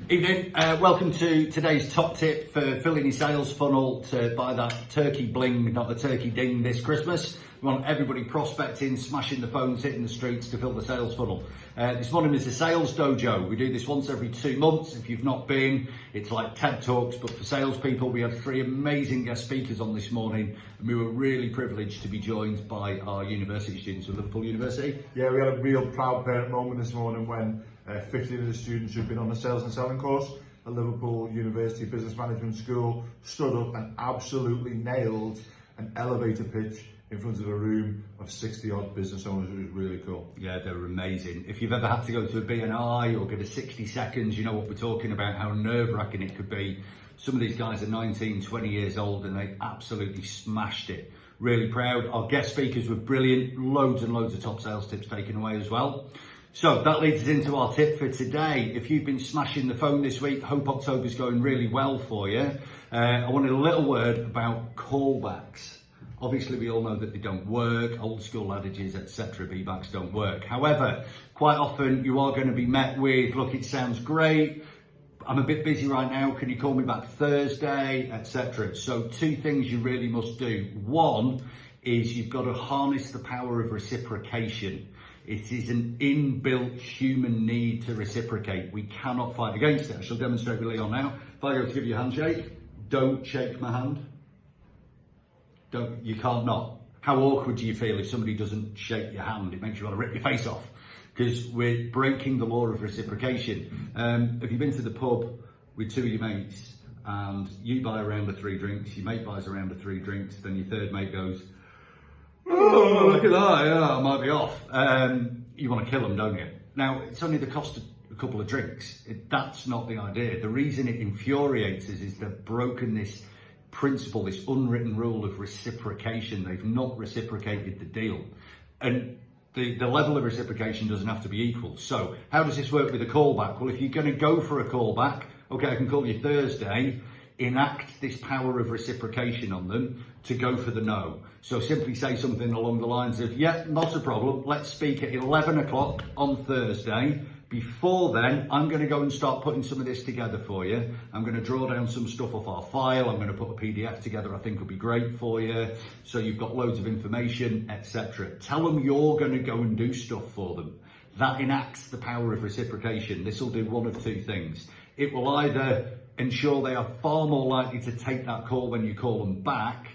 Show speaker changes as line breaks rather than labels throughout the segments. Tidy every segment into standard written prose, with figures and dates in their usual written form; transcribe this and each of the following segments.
Evening, welcome to today's top tip for filling your sales funnel to buy that turkey bling, not the turkey ding this Christmas. We want everybody prospecting, smashing the phones, hitting the streets to fill the sales funnel. This morning is the Sales Dojo. We do this once every 2 months. If you've not been, it's like TED Talks, but for salespeople. We had 3 amazing guest speakers on this morning, and we were really privileged to be joined by our university students from Liverpool University.
Yeah, we had a real proud parent moment this morning when 15 of the students who've been on the sales and selling course at Liverpool University Business Management School stood up and absolutely nailed an elevator pitch in front of a room of 60 odd business owners. It was really cool.
Yeah, they were amazing. If you've ever had to go to a BNI or get a 60 seconds, you know what we're talking about, how nerve-wracking it could be. Some of these guys are 19, 20 years old and they absolutely smashed it. Really proud. Our guest speakers were brilliant. Loads and loads of top sales tips taken away as well. So that leads us into our tip for today. If you've been smashing the phone this week, hope October's going really well for you. I wanted a little word about callbacks. Obviously, we all know that they don't work, old school adages, etc. Be-backs don't work. However, quite often you are going to be met with, look, it sounds great, I'm a bit busy right now, can you call me back Thursday, etc. So 2 things you really must do. One is you've got to harness the power of reciprocation. It is an inbuilt human need to reciprocate. We cannot fight against it. I shall demonstrate with Leon now. If I go to give you a handshake, don't shake my hand. You can't not. How awkward do you feel if somebody doesn't shake your hand? It makes you want to rip your face off because we're breaking the law of reciprocation. Have you been to the pub with 2 of your mates and you buy a round of 3 drinks, your mate buys a round of 3 drinks, then your third mate goes, oh, look at that, yeah, I might be off. You want to kill them, don't you? Now, it's only the cost of a couple of drinks. That's not the idea. The reason it infuriates us is they've broken this principle, this unwritten rule of reciprocation. They've not reciprocated the deal. And the level of reciprocation doesn't have to be equal. So how does this work with a callback? Well, if you're going to go for a callback, okay, I can call you Thursday, enact this power of reciprocation on them to go for the no. So simply say something along the lines of, yeah, not a problem, let's speak at 11 o'clock on Thursday. Before then, I'm going to go and start putting some of this together for you. I'm going to draw down some stuff off our file. I'm going to put a PDF together I think will be great for you. So you've got loads of information, etc. Tell them you're going to go and do stuff for them. That enacts the power of reciprocation. This will do one of 2 things. It will either ensure they are far more likely to take that call when you call them back,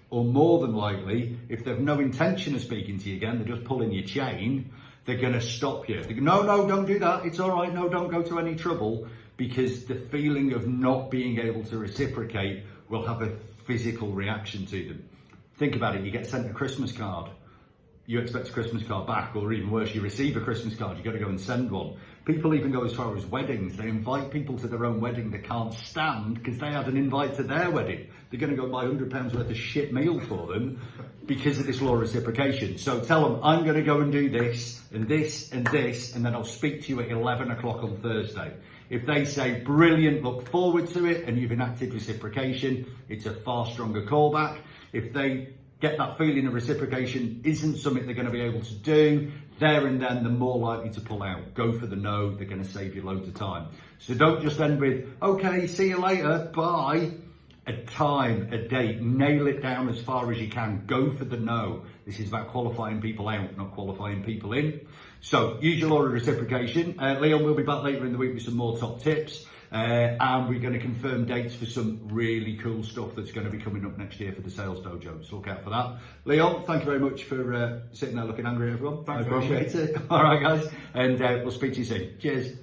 or more than likely, if they've no intention of speaking to you again, they're just pulling your chain, they're going to stop you. They go, no, don't do that. It's all right. No, don't go to any trouble, because the feeling of not being able to reciprocate will have a physical reaction to them. Think about it. You get sent a Christmas card. You expect a Christmas card back, or even worse, you receive a Christmas card, you've got to go and send one. People even go as far as weddings. They invite people to their own wedding they can't stand because they had an invite to their wedding. They're going to go buy £100 worth of shit meal for them because of this law of reciprocation. So tell them, I'm going to go and do this and this and this, and then I'll speak to you at 11 o'clock on Thursday. If they say, brilliant, look forward to it, and you've enacted reciprocation, it's a far stronger callback. If they get that feeling of reciprocation isn't something they're going to be able to do, there and then they're more likely to pull out. Go for the no, they're going to save you loads of time. So don't just end with, okay, see you later, bye. A time, a date, nail it down as far as you can. Go for the no. This is about qualifying people out, not qualifying people in. So use your law of reciprocation. Leon will be back later in the week with some more top tips. And we're going to confirm dates for some really cool stuff that's going to be coming up next year for the Sales Dojo. So look out for that. Leon, thank you very much for sitting there looking angry at everyone. I appreciate it. All right, guys. And we'll speak to you soon. Cheers.